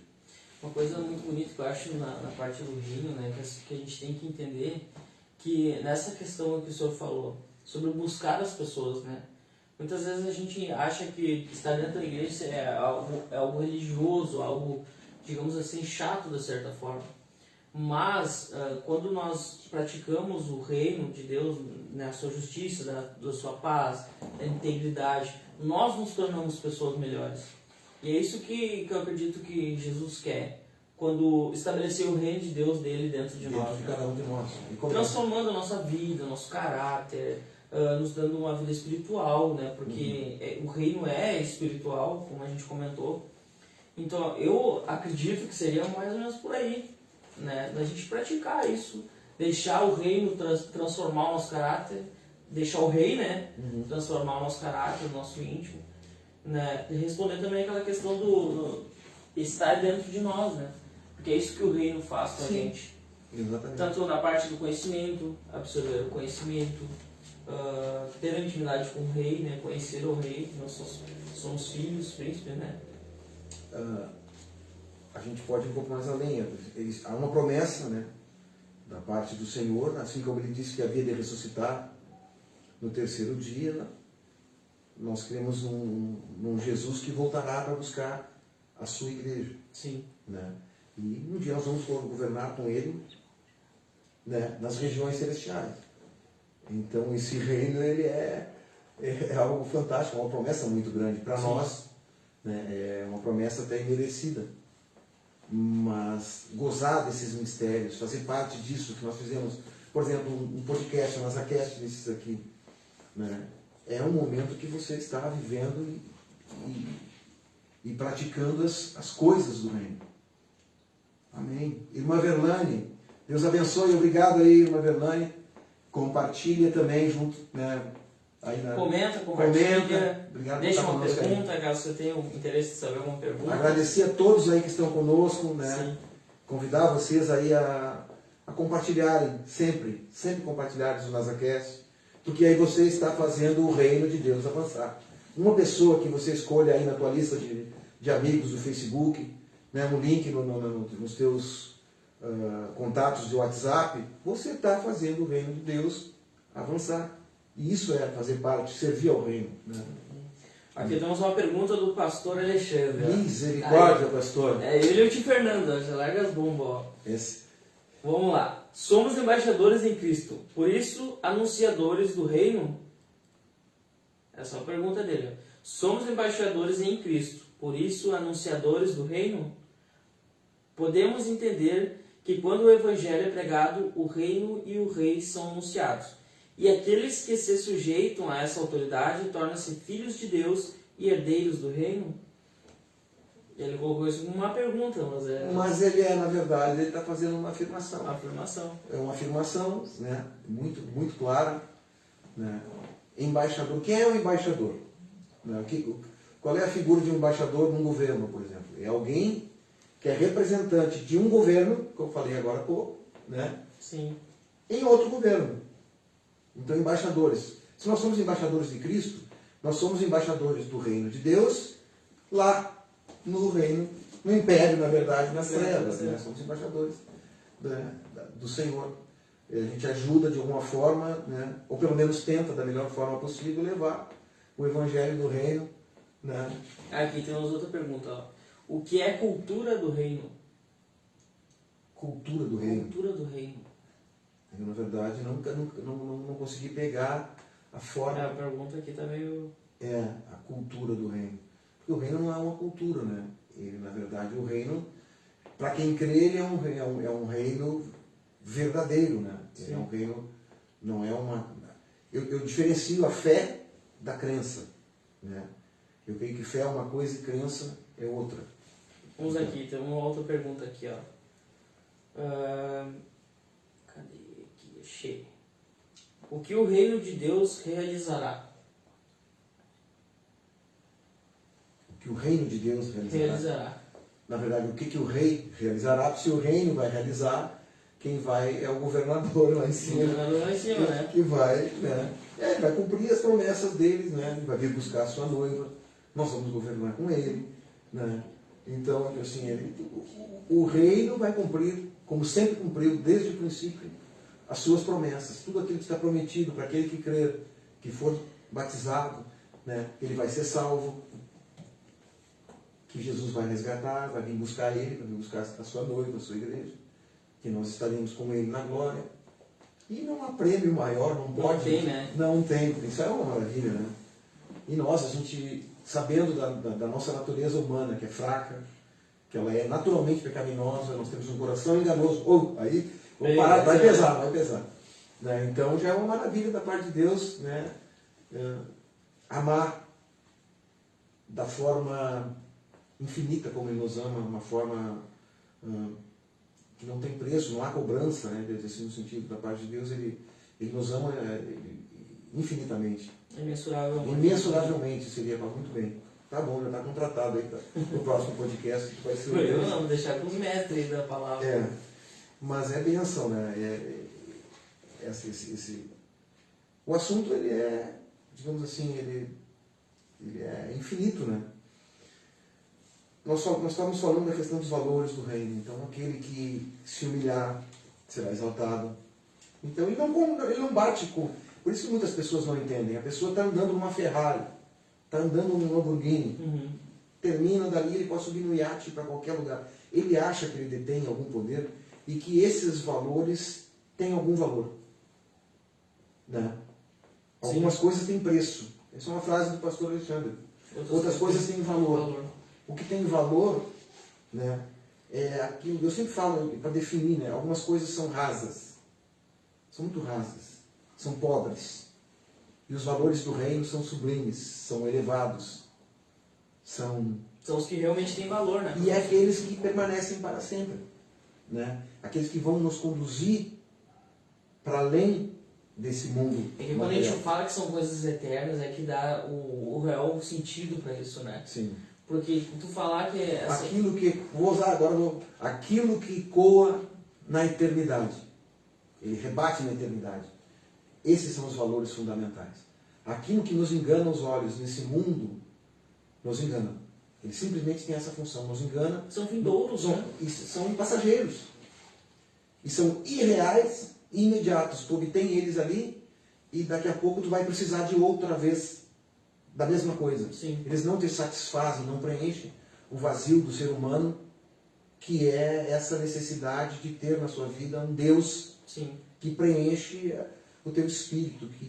Uma coisa muito bonita que eu acho na parte do reino, né, que a gente tem que entender, que nessa questão que o senhor falou, sobre buscar as pessoas, né, muitas vezes a gente acha que estar dentro da igreja é algo religioso, algo, digamos assim, chato de certa forma. Mas, quando nós praticamos o reino de Deus, né, a sua justiça, da sua paz, da integridade, nós nos tornamos pessoas melhores. E é isso que eu acredito que Jesus quer, quando estabeleceu o reino de Deus dele dentro de nós. De cada um de nós. Transformando a nossa vida, nosso caráter, nos dando uma vida espiritual, né? Porque o reino é espiritual, como a gente comentou. Então, eu acredito que seria mais ou menos por aí, né? Da gente praticar isso, deixar o reino transformar o nosso caráter, deixar o rei, né? Transformar o nosso caráter, o nosso íntimo, né? E responder também aquela questão do estar dentro de nós, né? Porque é isso que o reino faz com a gente. Exatamente. Tanto na parte do conhecimento, absorver o conhecimento, ter a intimidade com o rei, né? Conhecer o rei, nós somos filhos, príncipes, né? A gente pode ir um pouco mais além. Há uma promessa, né, da parte do Senhor, assim como ele disse que havia de ressuscitar no terceiro dia. Nós cremos num Jesus que voltará para buscar a sua igreja. Sim. Né? E um dia nós vamos governar com ele, né, nas regiões celestiais. Então esse reino ele é algo fantástico, é uma promessa muito grande para nós, né? É uma promessa até imerecida. Mas gozar desses mistérios, fazer parte disso que nós fizemos, por exemplo, um podcast, um NazaCast desses aqui, né? É um momento que você está vivendo e praticando as coisas do reino. Amém. Irmã Verlane, Deus abençoe, obrigado aí, irmã Verlane. Compartilha também junto, né? Aí Comenta, compartilha, obrigado deixa por estar uma conosco pergunta, aí. caso você tenha interesse de saber uma pergunta. Agradecer a todos aí que estão conosco, né? Sim. Convidar vocês aí a compartilharem, sempre compartilharem o NazaCast, porque aí você está fazendo o reino de Deus avançar. Uma pessoa que você escolha aí na tua lista de amigos do Facebook, né, um link nos teus contatos de WhatsApp, você está fazendo o reino de Deus avançar. E isso é fazer parte, servir ao reino. Né? Aqui temos uma pergunta do pastor Alexandre. Misericórdia, pastor. Ele e o tio Fernando, ó, já larga as bombas. Ó. Vamos lá. Somos embaixadores em Cristo, por isso anunciadores do reino? Essa é a pergunta dele. Somos embaixadores em Cristo, por isso anunciadores do reino? Podemos entender que quando o evangelho é pregado, o reino e o rei são anunciados. E aqueles que se sujeitam a essa autoridade tornam-se filhos de Deus e herdeiros do reino? Ele colocou isso como uma pergunta, mas ele na verdade, ele está fazendo uma afirmação. Uma afirmação. É uma afirmação, né, muito, muito clara. Né? Embaixador. Quem é o embaixador? Né? Qual é a figura de um embaixador num governo, por exemplo? É alguém que é representante de um governo, que eu falei agora há pouco, né? Sim. Em outro governo. Então, embaixadores. Se nós somos embaixadores de Cristo, nós somos embaixadores do reino de Deus lá no reino no império, na verdade, nas trevas, né? Somos embaixadores do Senhor. A gente ajuda de alguma forma, né? Ou pelo menos tenta da melhor forma possível levar o evangelho do reino, né? Aqui temos outra pergunta, ó. O que é cultura do reino? Cultura do reino. Cultura do reino. Eu, na verdade, não consegui pegar a forma. A pergunta aqui tá meio... A cultura do reino. Porque o reino não é uma cultura, né? Ele, na verdade, o reino, para quem crê, ele é um reino verdadeiro, né? Ele é um reino, não é uma... Eu diferencio a fé da crença, né? Eu creio que fé é uma coisa e crença é outra. Vamos aqui, tem uma outra pergunta aqui, ó. Cadê aqui? Achei. O que o reino de Deus realizará? O que o reino de Deus realizará. Na verdade, o que o rei realizará? Se o reino vai realizar, quem vai é o governador lá em cima. O governador lá em cima, né? Que vai, né? Ele vai cumprir as promessas deles, né? Ele vai vir buscar a sua noiva. Nós vamos governar com ele, né? Então, assim, o reino vai cumprir, como sempre cumpriu desde o princípio, as suas promessas. Tudo aquilo que está prometido para aquele que crer, que for batizado, né? Ele vai ser salvo, que Jesus vai resgatar, vai vir buscar ele, vai vir buscar a sua noiva, a sua igreja, que nós estaremos com ele na glória. E não há prêmio maior, não pode. Não tem, né? Não tem, isso é uma maravilha, né? E nós, a gente, sabendo da nossa natureza humana, que é fraca, que ela é naturalmente pecaminosa, nós temos um coração enganoso. Aí, vou parar, vai pesar. Né? Então já é uma maravilha da parte de Deus, né? Amar da forma infinita como Ele nos ama, uma forma que não tem preço, não há cobrança, né? Assim, no sentido da parte de Deus, Ele nos ama infinitamente. Imensuravelmente seria, mas muito bem. Tá bom, já está contratado aí para o próximo podcast, que vai ser Eu não, deixar com os mestres da palavra. Mas é bênção, né? O assunto, ele é, digamos assim, ele é infinito, né? Nós estamos falando da questão dos valores do reino. Então, aquele que se humilhar será exaltado. Então, ele não bate com... Por isso que muitas pessoas não entendem. A pessoa está andando numa Ferrari, está andando num Lamborghini, termina dali, ele pode subir no iate para qualquer lugar. Ele acha que ele detém algum poder e que esses valores têm algum valor. Né? Algumas coisas têm preço. Essa é uma frase do pastor Alexandre. Outras coisas têm valor. O que tem valor, né, é aquilo, eu sempre falo para definir, né, algumas coisas são rasas, são muito rasas, são pobres. E os valores do reino são sublimes, são elevados, são os que realmente têm valor, né? E é aqueles que permanecem para sempre, né? Aqueles que vão nos conduzir para além desse mundo. É que quando a gente fala que são coisas eternas, é que dá o real sentido para isso, né? Sim. Porque tu falar que é assim... aquilo que coa na eternidade. Ele rebate na eternidade. Esses são os valores fundamentais. Aquilo que nos engana os olhos nesse mundo, nos engana. Ele simplesmente tem essa função, nos engana. São vindouros, né? São passageiros. E são irreais e imediatos. Tu obtém eles ali e daqui a pouco tu vai precisar de outra vez da mesma coisa. Sim. Eles não te satisfazem, não preenchem o vazio do ser humano, que é essa necessidade de ter na sua vida um Deus que preenche o teu espírito, que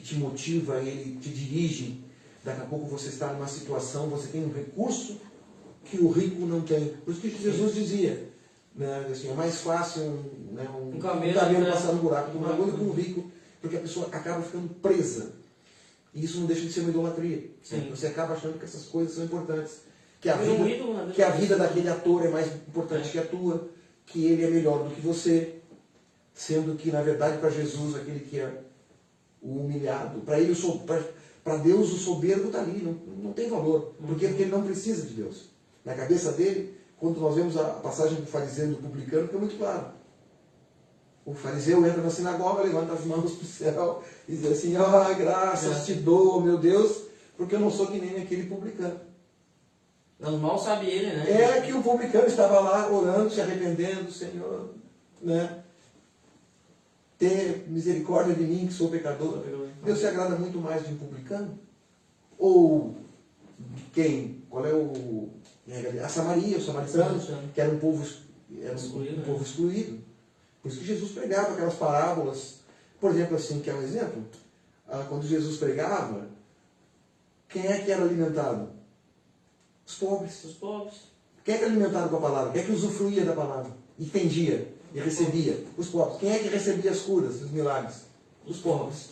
te motiva, ele te dirige. Daqui a pouco você está numa situação, você tem um recurso que o rico não tem. Por isso que Jesus dizia, né, assim, é mais fácil um camelo passar no buraco de uma agulha que um rico, porque a pessoa acaba ficando presa. E isso não deixa de ser uma idolatria. Você acaba achando que essas coisas são importantes. Que a vida daquele ator é mais importante que a tua, que ele é melhor do que você, sendo que, na verdade, para Jesus, aquele que é o humilhado, para Deus o soberbo está ali, não tem valor. Porque ele não precisa de Deus. Na cabeça dele, quando nós vemos a passagem do fariseu e do publicano, fica muito claro. O fariseu entra na sinagoga, levanta as mãos para o céu e diz assim, graças te dou, meu Deus, porque eu não sou que nem aquele publicano. Mas mal sabe ele, né? É que o publicano estava lá orando, se arrependendo, Senhor, né? Ter misericórdia de mim, que sou pecador. Deus se agrada muito mais de um publicano? Ou de quem? Qual é o... A Samaria, os samaritanos, que era um povo excluído. Por isso que Jesus pregava aquelas parábolas. Por exemplo, assim, que é um exemplo, quando Jesus pregava, quem é que era alimentado? Os pobres. Os pobres. Quem é que era alimentado com a palavra? Quem é que usufruía da palavra? Entendia e recebia? Os pobres. Quem é que recebia as curas, os milagres? Os pobres.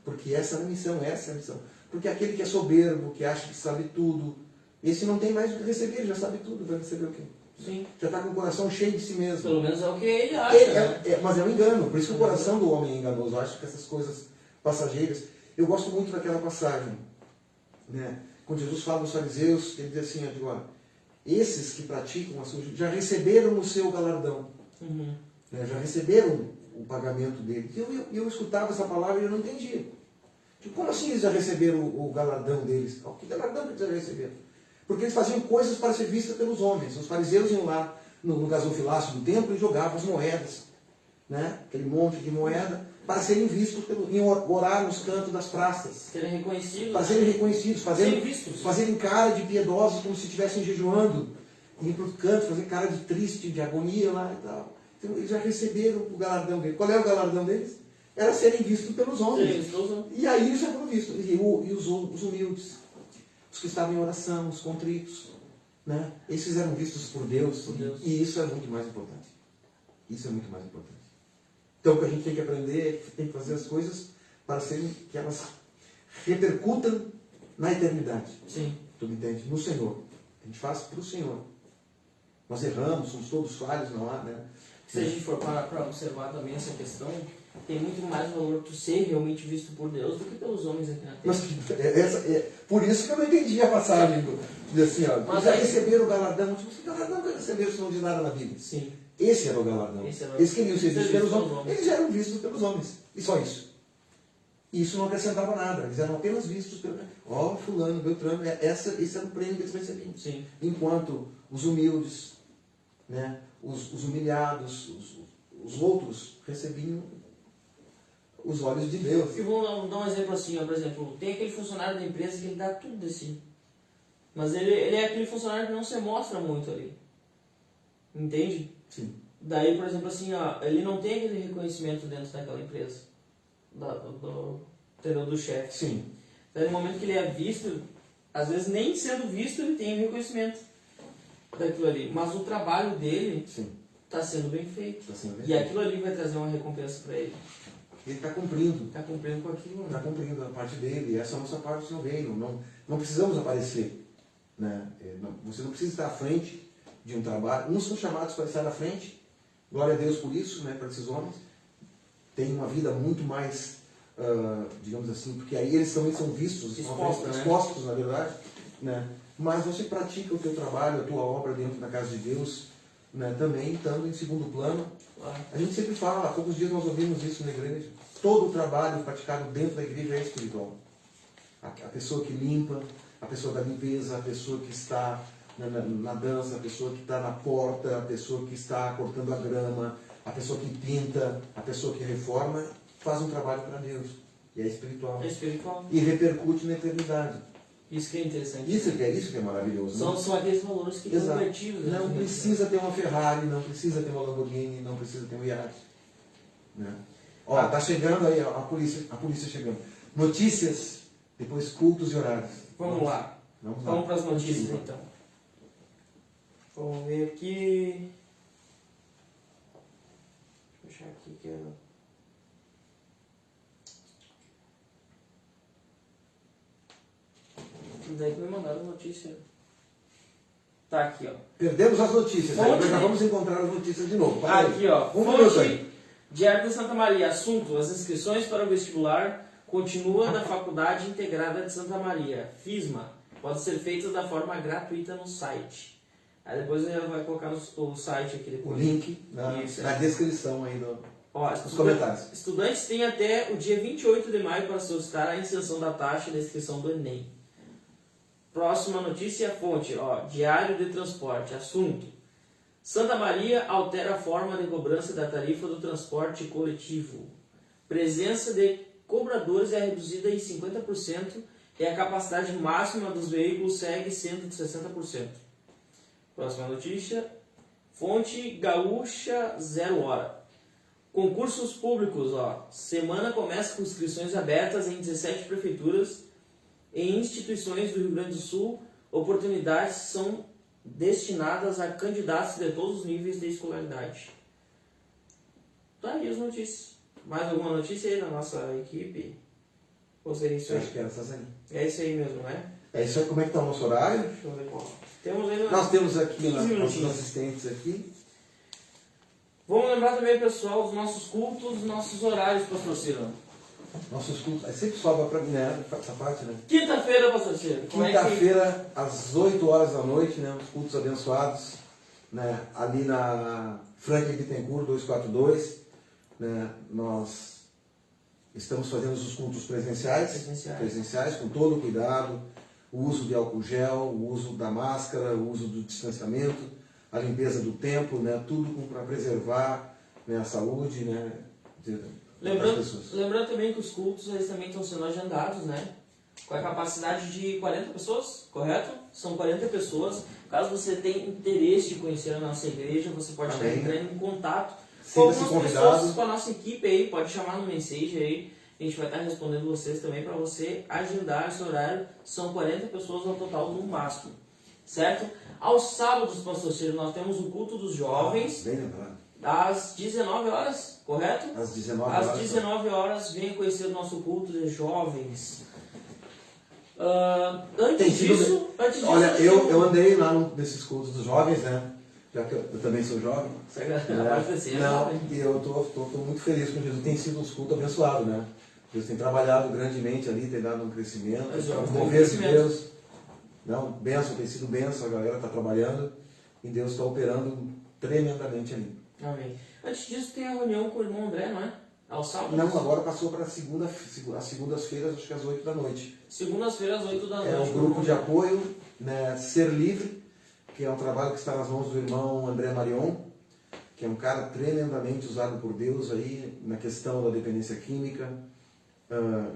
Porque essa é a missão, essa é a missão. Porque aquele que é soberbo, que acha que sabe tudo, esse não tem mais o que receber, ele já sabe tudo, vai receber o quê? Sim. Já está com o coração cheio de si mesmo. Pelo menos é o que ele acha. Mas é um engano, por isso que o coração do homem é enganoso. Eu acho que essas coisas passageiras. Eu gosto muito daquela passagem, né? Quando Jesus fala dos fariseus, ele diz assim, esses que praticam a sua justiça já receberam o seu galardão. Uhum. Né? Já receberam o pagamento deles. E eu escutava essa palavra e eu não entendia. Tipo, como assim eles já receberam o galardão deles? Que galardão que eles já receberam? Porque eles faziam coisas para ser vistas pelos homens. Os fariseus iam lá no gasofilácio do templo e jogavam as moedas, né? Aquele monte de moeda, para serem vistos, iam orar nos cantos das praças. Serem reconhecidos. Para serem reconhecidos, vistos. fazerem cara de piedosos como se estivessem jejuando. Ir para o canto, fazer cara de triste, de agonia lá e tal. Então, eles já receberam o galardão deles. Qual é o galardão deles? Era serem vistos pelos homens. Sim, e aí eles já foram vistos. E os humildes, os que estavam em oração, os contritos, né? Esses eram vistos por Deus. E isso é muito mais importante. Isso é muito mais importante. Então, o que a gente tem que aprender é que tem que fazer as coisas para serem, que elas repercutam na eternidade. Sim. Tu me entende? No Senhor. A gente faz para o Senhor. Nós erramos, somos todos falhos, não há, né? Se a gente for para observar também essa questão, tem muito mais valor tu ser realmente visto por Deus do que pelos homens aqui na Terra. Mas, por isso que eu não entendi a passagem. Assim, Mas já receberam o galardão. Tipo, que galardão que receberam se não diz nada na Bíblia? Sim. Esse era o galardão. Eles queriam ser vistos pelos homens. Eles eram vistos pelos homens. E só isso. E isso não acrescentava nada. Eles eram apenas vistos pelo... fulano, Beltrano. Esse era o prêmio que eles recebiam. Sim. Enquanto os humildes, né, os humilhados, os outros recebiam os olhos de Deus. E vamos dar um exemplo assim, por exemplo, tem aquele funcionário da empresa que ele dá tudo de si. Mas ele é aquele funcionário que não se mostra muito ali. Entende? Sim. Daí, por exemplo, assim, ele não tem aquele reconhecimento dentro daquela empresa. Do chefe. Sim. Daí, no momento que ele é visto, às vezes nem sendo visto ele tem o reconhecimento daquilo ali. Mas o trabalho dele está sendo bem feito. E aquilo ali vai trazer uma recompensa para ele. Ele está cumprindo. Está cumprindo com aquilo. Está cumprindo a parte dele. Essa é a nossa parte no reino. Não precisamos aparecer. Né? Você não precisa estar à frente de um trabalho. Uns são chamados para estar à frente. Glória a Deus por isso, né? Para esses homens. Tem uma vida muito mais, digamos assim, porque aí eles também são vistos, expostos, na verdade. Né? Mas você pratica o teu trabalho, a tua obra dentro da casa de Deus, né? Também estando em segundo plano. A gente sempre fala, há poucos dias nós ouvimos isso na igreja. Todo o trabalho praticado dentro da igreja é espiritual. A pessoa que limpa, a pessoa da limpeza, a pessoa que está na dança, a pessoa que está na porta, a pessoa que está cortando a grama, a pessoa que pinta, a pessoa que reforma, faz um trabalho para Deus. E é espiritual. É espiritual. E repercute na eternidade. Isso que é interessante. Isso que é maravilhoso. São aqueles valores que estão invertidos. Não precisa ter uma Ferrari, não precisa ter uma Lamborghini, não precisa ter um iate. Né? Tá chegando aí, a polícia chegando. Notícias, depois cultos e horários. Vamos lá. Vamos para as notícias então. Vamos ver aqui. Deixa eu achar aqui que é... Daí que me mandaram a notícia. Tá aqui, ó. Perdemos as notícias. Nós já vamos encontrar as notícias de novo. Aqui, ó. Fonte Diário de Santa Maria. Assunto: as inscrições para o vestibular continua da Faculdade Integrada de Santa Maria. FISMA. Pode ser feita da forma gratuita no site. Aí depois ele vai colocar no site aqui depois. O link na descrição aí nos comentários. Estudantes têm até o dia 28 de maio para solicitar a isenção da taxa da inscrição do Enem. Próxima notícia, fonte, ó, Diário de Transporte, assunto. Santa Maria altera a forma de cobrança da tarifa do transporte coletivo. Presença de cobradores é reduzida em 50% e a capacidade máxima dos veículos segue sendo de 60%. Próxima notícia, fonte Gaúcha 0 Hora. Concursos públicos, ó. Semana começa com inscrições abertas em 17 prefeituras e instituições do Rio Grande do Sul. Oportunidades são destinadas a candidatos de todos os níveis de escolaridade. Tá aí as notícias. Mais alguma notícia aí da nossa equipe? Ou seria isso aí? Acho que era essas aí. É isso aí mesmo, né? É isso aí. Como é que está o nosso horário? Deixa eu ver qual. Temos aí Nós temos aqui 15 nossos minutinhos. assistentes aqui. Vamos lembrar também, pessoal, dos nossos cultos, nossos horários, pastor Ciro. Nossos cultos. Aí sempre sobra para mim, né? Essa parte, né? Quinta-feira, pastor Ciro. Como é que... Quinta-feira, às 8 horas da noite, né? Os cultos abençoados, né? Ali na Franklin Bittencourt 242, né? Nós estamos fazendo os cultos presenciais, com todo o cuidado, o uso de álcool gel, o uso da máscara, o uso do distanciamento, a limpeza do templo, né? Tudo para preservar, né? A saúde, né? Das pessoas. Lembrando também que os cultos eles também estão sendo agendados, né? Com a capacidade de 40 pessoas, correto? São 40 pessoas. Caso você tenha interesse de conhecer a nossa igreja, você pode estar entrando em contato com algumas pessoas, com a nossa equipe aí, pode chamar no mensagem aí. A gente vai estar respondendo vocês também para você agendar esse horário. São 40 pessoas ao total no máximo, certo? Aos sábados, pastor Ciro, nós temos o culto dos jovens. Bem lembrado. Às 19 horas, correto? Às 19 horas. Às 19 horas, venha conhecer o nosso culto de jovens. Antes disso... Olha, eu andei lá nesses cultos dos jovens, né? Já que eu também sou jovem. E eu tô muito feliz com Jesus. Tem sido uns cultos abençoados, né? Deus tem trabalhado grandemente ali, tem dado um crescimento. O mover de Deus. Não, bênção, tem sido bênção, a galera está trabalhando e Deus está operando tremendamente ali. Amém. Antes disso tem a reunião com o irmão André, não é? Aos sábados? Não, agora passou para as segundas-feiras, acho que às 8 da noite. Segundas-feiras, às 8 da noite. É um grupo de apoio, né, Ser Livre, que é um trabalho que está nas mãos do irmão André Marion, que é um cara tremendamente usado por Deus aí na questão da dependência química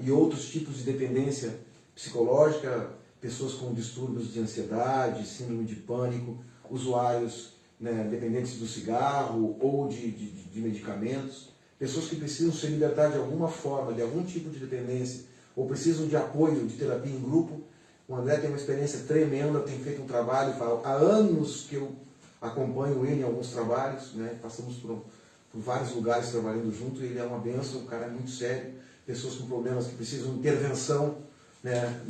e outros tipos de dependência psicológica, pessoas com distúrbios de ansiedade, síndrome de pânico, usuários, né, dependentes do cigarro ou de medicamentos, pessoas que precisam se libertar de alguma forma, de algum tipo de dependência, ou precisam de apoio, de terapia em grupo. O André tem uma experiência tremenda, tem feito um trabalho, há anos que eu acompanho ele em alguns trabalhos, né, passamos por vários lugares trabalhando junto, ele é uma bênção, o cara é muito sério, pessoas com problemas que precisam de intervenção, né,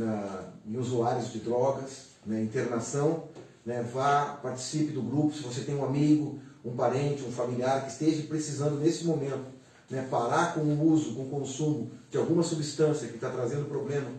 em usuários de drogas, né, internação, né, vá, participe do grupo. Se você tem um amigo, um parente, um familiar que esteja precisando nesse momento, né, parar com o uso, com o consumo de alguma substância que está trazendo problema,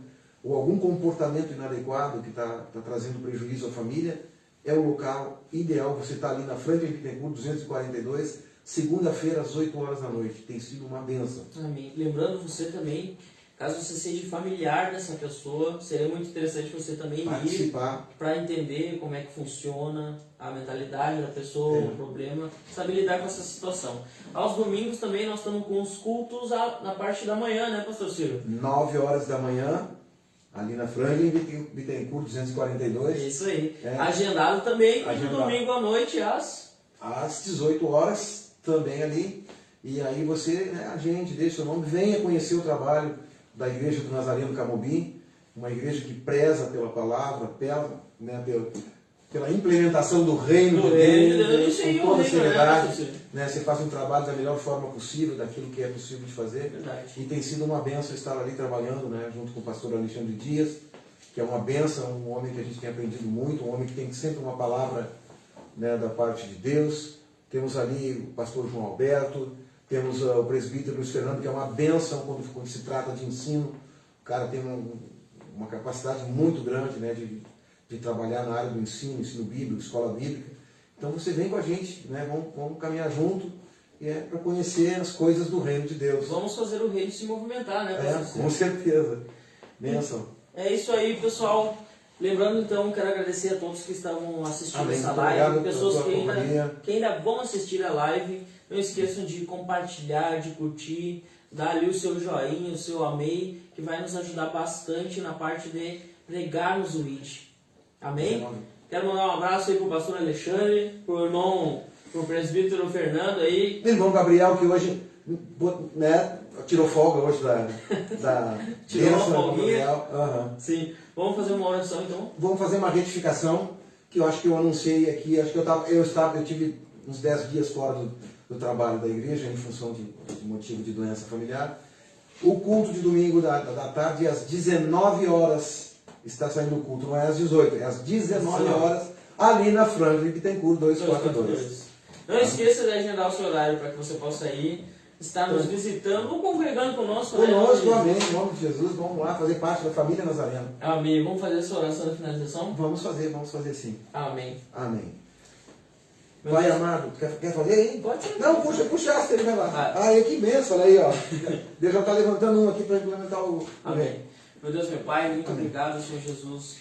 ou algum comportamento inadequado que está trazendo prejuízo à família, é o local ideal. Você está ali na Franklin Bittencourt 242, segunda-feira às 8 horas da noite. Tem sido uma bênção. Amém. Lembrando você também, caso você seja familiar dessa pessoa, seria muito interessante você também ir para entender como é que funciona a mentalidade da pessoa, o problema, saber lidar com essa situação. Aos domingos também nós estamos com os cultos na parte da manhã, né, pastor Ciro? 9 horas da manhã, ali na Franklin Bittencourt 242. Isso aí. Agendado também, e no domingo à noite às 18 horas também ali. E aí você, né, agende, deixa o nome, venha conhecer o trabalho da Igreja do Nazareno Camobim, uma igreja que preza pela palavra, né, pela implementação do reino de Deus, com toda seriedade. Né, você faz um trabalho da melhor forma possível, daquilo que é possível de fazer. Verdade. E tem sido uma bênção estar ali trabalhando, né, junto com o pastor Alexandre Dias, que é uma bênção, um homem que a gente tem aprendido muito, um homem que tem sempre uma palavra, né, da parte de Deus. Temos ali o pastor João Alberto, temos o presbítero Luiz Fernando, que é uma bênção quando se trata de ensino. O cara tem uma capacidade muito grande, né, de trabalhar na área do ensino bíblico, escola bíblica. Então você vem com a gente, né, vamos caminhar junto para conhecer as coisas do reino de Deus. Vamos fazer o reino se movimentar, né, pastor? Com certeza. Bênção. É isso aí, pessoal. Lembrando então, quero agradecer a todos que estavam assistindo Amém. essa Muito live, obrigado pessoas pela tua companhia. que ainda vão assistir a live. Não esqueçam de compartilhar, de curtir, dar ali o seu joinha, o seu amei, que vai nos ajudar bastante na parte de pregarmos o IT. Amém? Quero mandar um abraço aí pro pastor Alexandre, pro presbítero Fernando aí. Irmão Gabriel, que hoje, né, tirou folga hoje da Tirou uma bênção, folguinha. Aham. Sim. Vamos fazer uma oração então? Vamos fazer uma retificação, que eu acho que eu anunciei aqui, acho que eu tive uns 10 dias fora do trabalho da igreja, em função de motivo de doença familiar. O culto de domingo da tarde, às 19 horas, está saindo o culto, não é às 18, é às 19 horas, ali na Franklin Bittencourt 242. Não esqueça de agendar o seu horário para que você possa ir, estar nos visitando ou congregando conosco. Conosco, amém, em nome de Jesus, vamos lá fazer parte da família Nazarena. Amém. Vamos fazer essa oração de finalização? Vamos fazer sim. Amém. Amém. Meu Pai Deus. amado, quer fazer aí? Pode ser. Não, puxa, ele vai lá. Vai. Que bênção, olha aí, ó. Deus já está levantando um aqui para implementar o Amém. Meu Deus, meu Pai, muito obrigado, Senhor Jesus,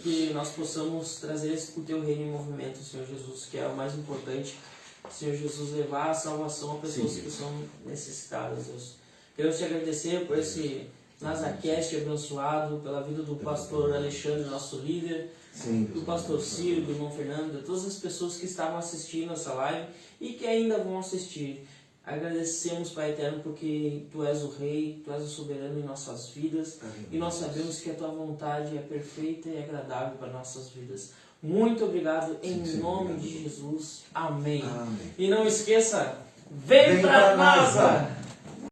que nós possamos trazer o Teu reino em movimento, Senhor Jesus, que é o mais importante, Senhor Jesus, levar a salvação a pessoas Sim, que são necessitadas, Deus. Queremos Te agradecer por esse NazaCast abençoado, pela vida do pastor Alexandre, nosso líder, Sim, do pastor Ciro, do irmão Fernando, de todas as pessoas que estavam assistindo essa live e que ainda vão assistir. Agradecemos, Pai Eterno, porque Tu és o Rei, Tu és o soberano em nossas vidas. Amém. E nós sabemos que a Tua vontade é perfeita e agradável para nossas vidas. Muito obrigado, em nome obrigado. de Jesus. Amém. Amém. E não esqueça, vem pra NASA!